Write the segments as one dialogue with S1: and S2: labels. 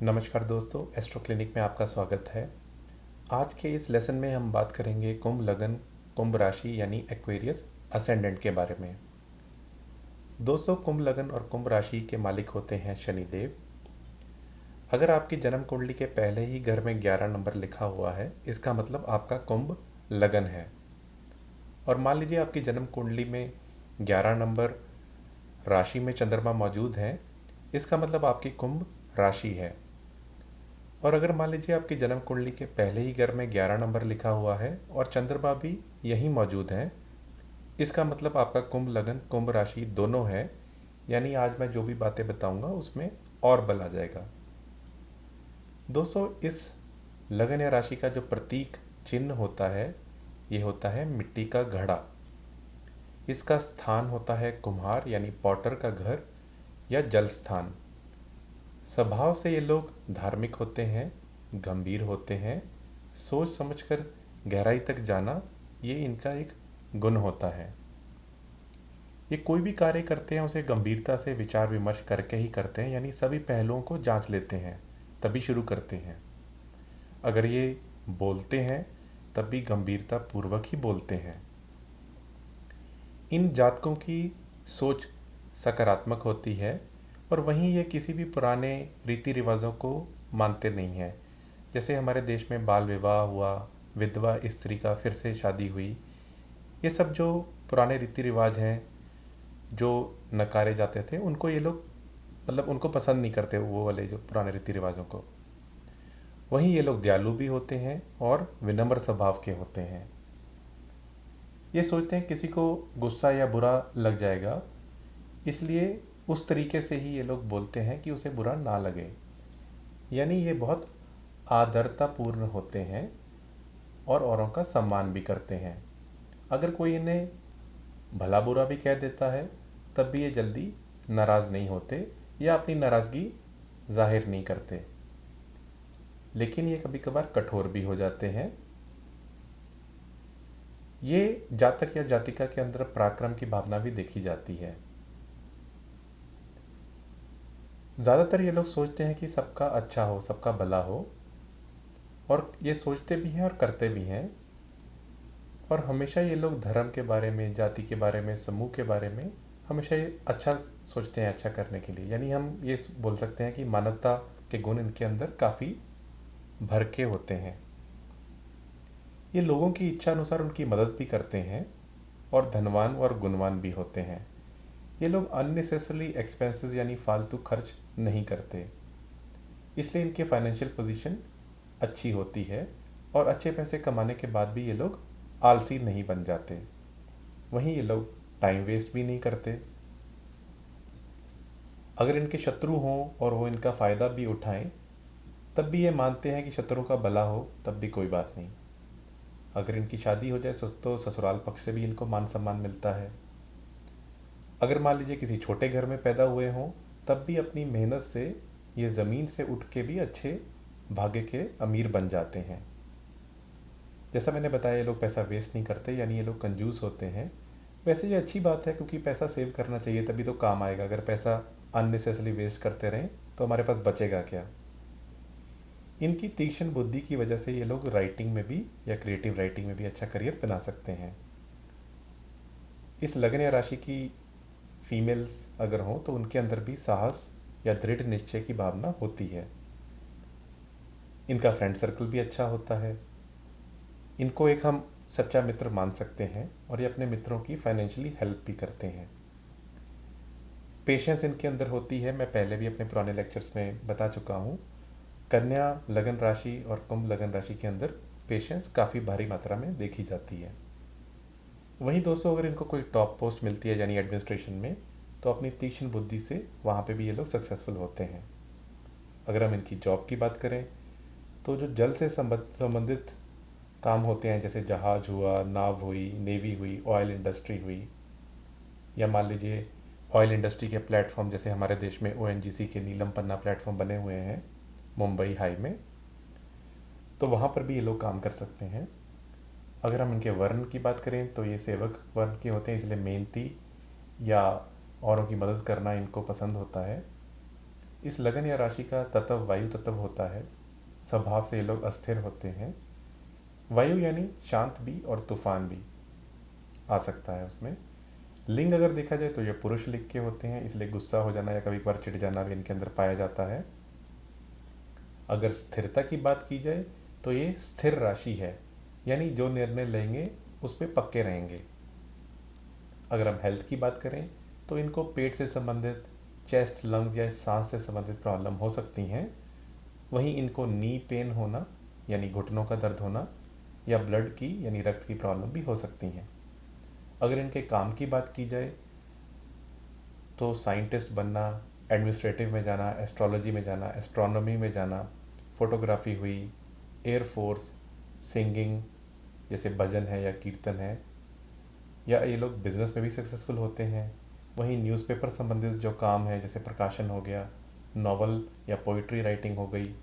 S1: नमस्कार दोस्तों, astro clinic में आपका स्वागत है। आज के इस लेसन में हम बात करेंगे कुंभ लगन, कुंभ राशि यानी एक्वेरियस असेंडेंट के बारे में। दोस्तों, कुंभ लगन और कुंभ राशि के मालिक होते हैं शनिदेव। अगर आपकी जन्म कुंडली के पहले ही घर में 11 नंबर लिखा हुआ है, इसका मतलब आपका कुंभ लगन है। और मान लीजिए आपकी जन्म कुंडली में 11 नंबर राशि में चंद्रमा मौजूद है, इसका मतलब आपकी कुंभ राशि है। और अगर मान लीजिए आपकी जन्म कुंडली के पहले ही घर में 11 नंबर लिखा हुआ है और चंद्रमा भी यहीं मौजूद है, इसका मतलब आपका कुंभ लगन कुंभ राशि दोनों है। यानी आज मैं जो भी बातें बताऊंगा उसमें और बल आ जाएगा। दोस्तों, इस लगन या राशि का जो प्रतीक चिन्ह होता है, ये होता है मिट्टी का घड़ा। इसका स्थान होता है कुम्हार यानी पॉटर का घर या जल स्थान। स्वभाव से ये लोग धार्मिक होते हैं, गंभीर होते हैं, सोच समझकर गहराई तक जाना ये इनका एक गुण होता है। ये कोई भी कार्य करते हैं उसे गंभीरता से विचार विमर्श करके ही करते हैं, यानी सभी पहलुओं को जांच लेते हैं तभी शुरू करते हैं। अगर ये बोलते हैं तब भी गंभीरता पूर्वक ही बोलते हैं। इन जातकों की सोच सकारात्मक होती है और वहीं ये किसी भी पुराने रीति रिवाजों को मानते नहीं हैं। जैसे हमारे देश में बाल विवाह हुआ, विधवा स्त्री का फिर से शादी हुई, ये सब जो पुराने रीति रिवाज हैं जो नकारे जाते थे, उनको ये लोग मतलब उनको पसंद नहीं करते, वो वाले जो पुराने रीति रिवाजों को। वहीं ये लोग दयालु भी होते हैं और विनम्र स्वभाव के होते हैं। ये सोचते हैं किसी को गुस्सा या बुरा लग जाएगा, इसलिए उस तरीके से ही ये लोग बोलते हैं कि उसे बुरा ना लगे। यानी ये बहुत आदरतापूर्ण होते हैं और औरों का सम्मान भी करते हैं। अगर कोई इन्हें भला बुरा भी कह देता है तब भी ये जल्दी नाराज़ नहीं होते या अपनी नाराज़गी जाहिर नहीं करते। लेकिन ये कभी कभार कठोर भी हो जाते हैं। ये जातक या जातिका के अंदर पराक्रम की भावना भी देखी जाती है। ज़्यादातर ये लोग सोचते हैं कि सबका अच्छा हो, सबका भला हो, और ये सोचते भी हैं और करते भी हैं। और हमेशा ये लोग धर्म के बारे में, जाति के बारे में, समूह के बारे में हमेशा ये अच्छा सोचते हैं, अच्छा करने के लिए। यानी हम ये बोल सकते हैं कि मानवता के गुण इनके अंदर काफ़ी भर के होते हैं। ये लोगों की इच्छा अनुसार उनकी मदद भी करते हैं और धनवान और गुणवान भी होते हैं। ये लोग अननेसेसरली एक्सपेंसेस यानी फालतू खर्च नहीं करते, इसलिए इनकी फाइनेंशियल पोजीशन अच्छी होती है और अच्छे पैसे कमाने के बाद भी ये लोग आलसी नहीं बन जाते। वहीं ये लोग टाइम वेस्ट भी नहीं करते। अगर इनके शत्रु हों और वो इनका फ़ायदा भी उठाएं तब भी ये मानते हैं कि शत्रु का भला हो, तब भी कोई बात नहीं। अगर इनकी शादी हो जाए तो ससुराल पक्ष से भी इनको मान सम्मान मिलता है। अगर मान लीजिए किसी छोटे घर में पैदा हुए हों तब भी अपनी मेहनत से ये ज़मीन से उठ के भी अच्छे भाग्य के अमीर बन जाते हैं। जैसा मैंने बताया, ये लोग पैसा वेस्ट नहीं करते, यानी ये लोग कंजूस होते हैं। वैसे ये अच्छी बात है क्योंकि पैसा सेव करना चाहिए, तभी तो काम आएगा। अगर पैसा अननेसेसरी वेस्ट करते रहें तो हमारे पास बचेगा क्या। इनकी तीक्ष्ण बुद्धि की वजह से ये लोग राइटिंग में भी या क्रिएटिव राइटिंग में भी अच्छा करियर बना सकते हैं। इस लगन या राशि की फीमेल्स अगर हों तो उनके अंदर भी साहस या दृढ़ निश्चय की भावना होती है। इनका फ्रेंड सर्कल भी अच्छा होता है। इनको एक हम सच्चा मित्र मान सकते हैं और ये अपने मित्रों की फाइनेंशियली हेल्प भी करते हैं। पेशेंस इनके अंदर होती है, मैं पहले भी अपने पुराने लेक्चर्स में बता चुका हूँ। कन्या लगन राशि और कुंभ लगन राशि के अंदर पेशेंस काफ़ी भारी मात्रा में देखी जाती है। वहीं दोस्तों, अगर इनको कोई टॉप पोस्ट मिलती है यानी एडमिनिस्ट्रेशन में, तो अपनी तीक्ष्ण बुद्धि से वहाँ पे भी ये लोग सक्सेसफुल होते हैं। अगर हम इनकी जॉब की बात करें तो जो जल से संबंधित काम होते हैं, जैसे जहाज हुआ, नाव हुई, नेवी हुई, ऑयल इंडस्ट्री हुई, या मान लीजिए ऑयल इंडस्ट्री के प्लेटफॉर्म, जैसे हमारे देश में ओएनजीसी के नीलम पन्ना प्लेटफॉर्म बने हुए हैं मुंबई हाई में, तो वहाँ पर भी ये लोग काम कर सकते हैं। अगर हम इनके वर्ण की बात करें तो ये सेवक वर्ण के होते हैं, इसलिए मेहनती या औरों की मदद करना इनको पसंद होता है। इस लगन या राशि का तत्व वायु तत्व होता है। स्वभाव से ये लोग अस्थिर होते हैं। वायु यानी शांत भी और तूफान भी आ सकता है उसमें। लिंग अगर देखा जाए तो ये पुरुष लिंग के होते हैं, इसलिए गुस्सा हो जाना या कभी कभार चिढ़ जाना भी इनके अंदर पाया जाता है। अगर स्थिरता की बात की जाए तो ये स्थिर राशि है, यानी जो निर्णय लेंगे उस पर पक्के रहेंगे। अगर हम हेल्थ की बात करें तो इनको पेट से संबंधित, चेस्ट, लंग्स या सांस से संबंधित प्रॉब्लम हो सकती हैं। वहीं इनको नी पेन होना यानी घुटनों का दर्द होना या ब्लड की यानी रक्त की प्रॉब्लम भी हो सकती हैं। अगर इनके काम की बात की जाए तो साइंटिस्ट बनना, एडमिनिस्ट्रेटिव में जाना, एस्ट्रोलॉजी में जाना, एस्ट्रोनॉमी में जाना, फोटोग्राफी हुई, एयरफोर्स, सिंगिंग जैसे भजन है या कीर्तन है, या ये लोग बिजनेस में भी सक्सेसफुल होते हैं। वहीं न्यूज़पेपर संबंधित जो काम है जैसे प्रकाशन हो गया, नॉवल या पोइट्री राइटिंग हो गई,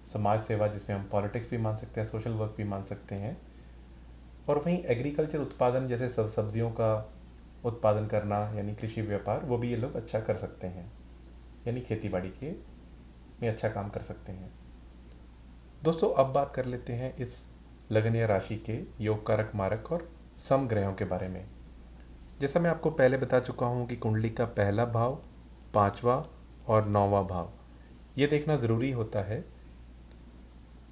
S1: समाज सेवा जिसमें हम पॉलिटिक्स भी मान सकते हैं, सोशल वर्क भी मान सकते हैं। और वहीं एग्रीकल्चर उत्पादन जैसे सब्जियों का उत्पादन करना यानी कृषि व्यापार, वो भी ये लोग अच्छा कर सकते हैं, यानी खेती बाड़ी के में अच्छा काम कर सकते हैं। दोस्तों अब बात कर लेते हैं इस लगन या राशि के योग कारक, मारक और समग्रहों के बारे में। जैसा मैं आपको पहले बता चुका हूँ कि कुंडली का पहला भाव, पांचवा और नौवां भाव ये देखना ज़रूरी होता है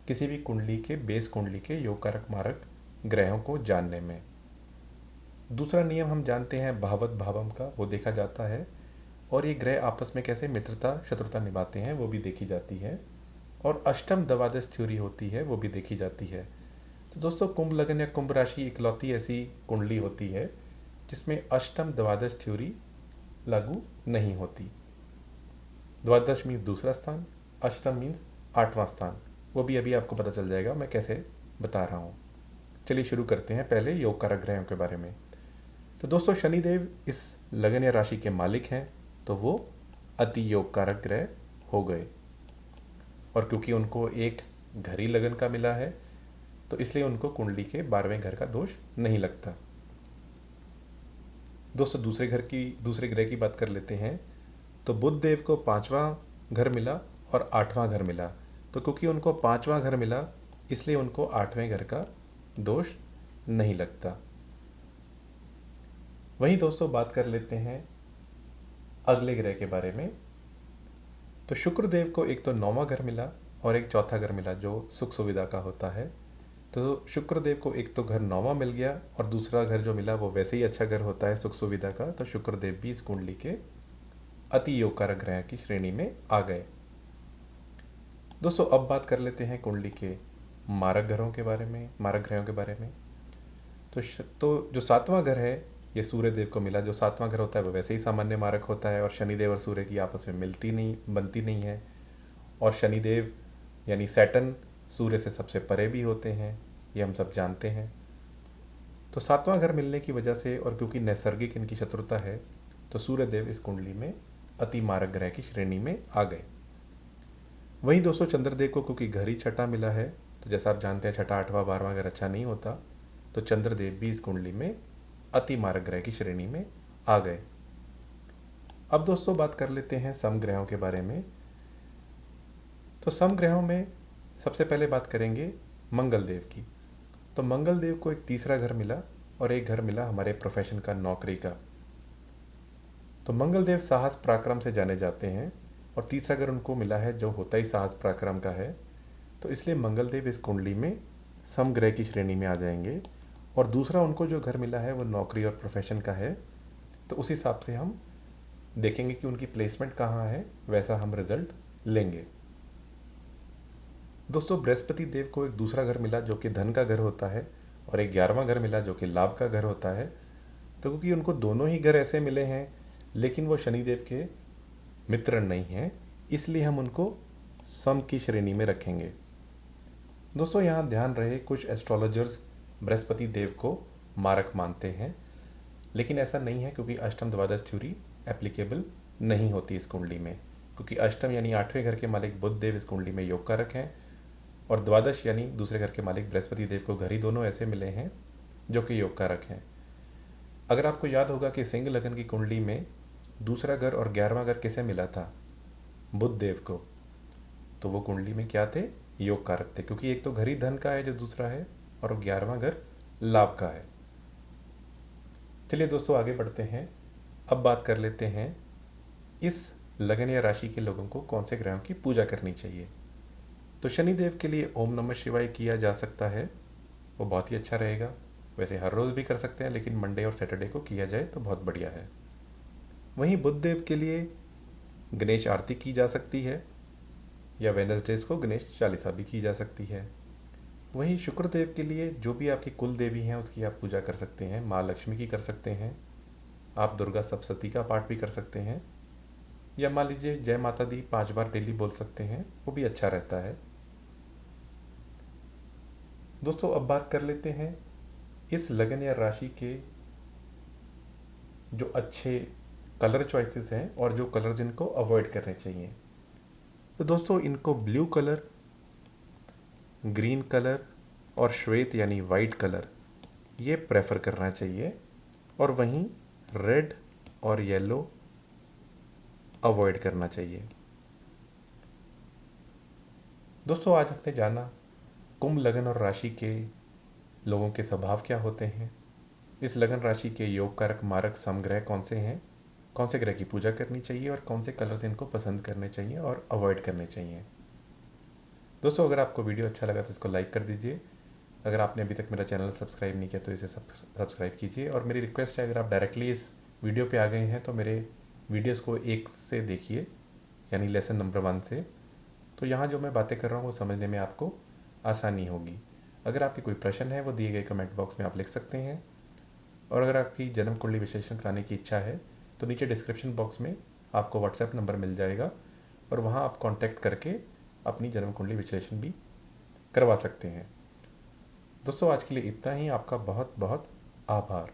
S1: किसी भी कुंडली के, बेस कुंडली के योग कारक मारक ग्रहों को जानने में। दूसरा नियम हम जानते हैं भावत भावम का, वो देखा जाता है। और ये ग्रह आपस में कैसे मित्रता शत्रुता निभाते हैं वो भी देखी जाती है। और अष्टम द्वादश थ्योरी होती है, वो भी देखी जाती है। तो दोस्तों कुंभ लगन या कुंभ राशि इकलौती ऐसी कुंडली होती है जिसमें अष्टम द्वादश थ्योरी लागू नहीं होती। द्वादश मीन्स दूसरा स्थान, अष्टम मीन्स आठवां स्थान। वो भी अभी आपको पता चल जाएगा मैं कैसे बता रहा हूँ। चलिए शुरू करते हैं पहले योग कारक ग्रहों के बारे में। तो दोस्तों शनिदेव इस लगन या राशि के मालिक हैं, तो वो अति योग कारक ग्रह हो गए। और क्योंकि उनको एक घर ही लगन का मिला है तो इसलिए उनको कुंडली के 12वें घर का दोष नहीं लगता। दोस्तों दूसरे ग्रह की बात कर लेते हैं। तो बुध देव को 5वां घर मिला और 8वां घर मिला। तो क्योंकि उनको 5वां घर मिला इसलिए उनको 8वें घर का दोष नहीं लगता। वहीं दोस्तों बात कर लेते हैं अगले ग्रह के बारे में। तो शुक्र देव को एक तो 9वां घर मिला और एक चौथा घर मिला जो सुख सुविधा का होता है। तो शुक्र देव को एक तो घर 9वां मिल गया और दूसरा घर जो मिला वो वैसे ही अच्छा घर होता है सुख सुविधा का। तो शुक्र देव भी इस कुंडली के अति योग कारक ग्रह की श्रेणी में आ गए। दोस्तों अब बात कर लेते हैं कुंडली के मारक ग्रहों के बारे में। तो जो 7वां घर है ये सूर्य देव को मिला। जो 7वां घर होता है वो वैसे ही सामान्य मारक होता है और शनिदेव और सूर्य की आपस में बनती नहीं है। और शनिदेव यानी सैटर्न सूर्य से सबसे परे भी होते हैं, ये हम सब जानते हैं। तो 7वां घर मिलने की वजह से और क्योंकि नैसर्गिक इनकी शत्रुता है तो सूर्यदेव इस कुंडली में अति मारक ग्रह की श्रेणी में आ गए। वहीं दोस्तों चंद्रदेव को क्योंकि घर ही छठा मिला है, तो जैसा आप जानते हैं छठा, 8वां, 12वां घर अच्छा नहीं होता, तो चंद्रदेव भी इस कुंडली में अति मारक ग्रह की श्रेणी में आ गए। अब दोस्तों बात कर लेते हैं समग्रहों के बारे में। तो समग्रहों में सबसे पहले बात करेंगे मंगल देव की। तो मंगल देव को एक तीसरा घर मिला और एक घर मिला हमारे प्रोफेशन का, नौकरी का। तो मंगल देव साहस पराक्रम से जाने जाते हैं और तीसरा घर उनको मिला है जो होता ही साहस पराक्रम का है। तो इसलिए मंगल देव इस कुंडली में समग्रह की श्रेणी में आ जाएंगे। और दूसरा उनको जो घर मिला है वो नौकरी और प्रोफेशन का है। तो उस हिसाब से हम देखेंगे कि उनकी प्लेसमेंट कहाँ है, वैसा हम रिजल्ट लेंगे। दोस्तों बृहस्पति देव को एक दूसरा घर मिला जो कि धन का घर होता है और एक 11वां घर मिला जो कि लाभ का घर होता है। तो क्योंकि उनको दोनों ही घर ऐसे मिले हैं लेकिन वो शनिदेव के मित्र नहीं हैं, इसलिए हम उनको सम की श्रेणी में रखेंगे। दोस्तों यहाँ ध्यान रहे, कुछ एस्ट्रोलॉजर्स बृहस्पति देव को मारक मानते हैं, लेकिन ऐसा नहीं है क्योंकि अष्टम द्वादश थ्योरी एप्लीकेबल नहीं होती इस कुंडली में। क्योंकि अष्टम यानी 8वें घर के मालिक बुध देव इस कुंडली में योग कारक हैं और द्वादश यानी दूसरे घर के मालिक बृहस्पति देव को घर ही दोनों ऐसे मिले हैं जो कि योग कारक हैं। अगर आपको याद होगा कि सिंह लगन की कुंडली में दूसरा घर और 11वां घर किसे मिला था, बुध देव को, तो वो कुंडली में क्या थे, योग कारक थे, क्योंकि एक तो घर ही धन का है जो दूसरा है, और 11वां घर लाभ का है। चलिए दोस्तों आगे बढ़ते हैं। अब बात कर लेते हैं इस लगन या राशि के लोगों को कौन से ग्रहों की पूजा करनी चाहिए। तो शनिदेव के लिए ओम नमः शिवाय किया जा सकता है, वो बहुत ही अच्छा रहेगा। वैसे हर रोज़ भी कर सकते हैं, लेकिन मंडे और सैटरडे को किया जाए तो बहुत बढ़िया है। वहीं बुध देव के लिए गणेश आरती की जा सकती है, या वेनसडेज को गणेश चालीसा भी की जा सकती है। वहीं शुक्र देव के लिए जो भी आपकी कुल देवी हैं उसकी आप पूजा कर सकते हैं। माँ लक्ष्मी की कर सकते हैं, आप दुर्गा सप्तशती का पाठ भी कर सकते हैं, या मान लीजिए जय माता दी 5 बार डेली बोल सकते हैं, वो भी अच्छा रहता है। दोस्तों अब बात कर लेते हैं इस लगन या राशि के जो अच्छे कलर चॉइसेस हैं और जो कलर्स इनको अवॉइड करने चाहिए। तो दोस्तों इनको ब्लू कलर, ग्रीन कलर और श्वेत यानी वाइट कलर ये प्रेफर करना चाहिए, और वहीं रेड और येलो अवॉइड करना चाहिए। दोस्तों आज हमने जाना कुंभ लगन और राशि के लोगों के स्वभाव क्या होते हैं, इस लगन राशि के योग कारक मारक समग्रह कौन से हैं, कौन से ग्रह की पूजा करनी चाहिए, और कौन से कलर्स इनको पसंद करने चाहिए और अवॉइड करने चाहिए। दोस्तों अगर आपको वीडियो अच्छा लगा तो इसको लाइक कर दीजिए। अगर आपने अभी तक मेरा चैनल सब्सक्राइब नहीं किया तो इसे सब्सक्राइब कीजिए, और मेरी रिक्वेस्ट है अगर आप डायरेक्टली इस वीडियो पे आ गए हैं तो मेरे वीडियोस को 1 से देखिए, यानी लेसन नंबर 1 से। तो यहाँ जो मैं बातें कर रहा हूँ वो समझने में आपको आसानी होगी। अगर आपके कोई प्रश्न है वो दिए गए कमेंट बॉक्स में आप लिख सकते हैं, और अगर आपकी जन्म कुंडली विश्लेषण कराने की इच्छा है तो नीचे डिस्क्रिप्शन बॉक्स में आपको व्हाट्सएप नंबर मिल जाएगा, और वहाँ आप कांटेक्ट करके अपनी जन्म कुंडली विश्लेषण भी करवा सकते हैं। दोस्तों आज के लिए इतना ही। आपका बहुत बहुत आभार।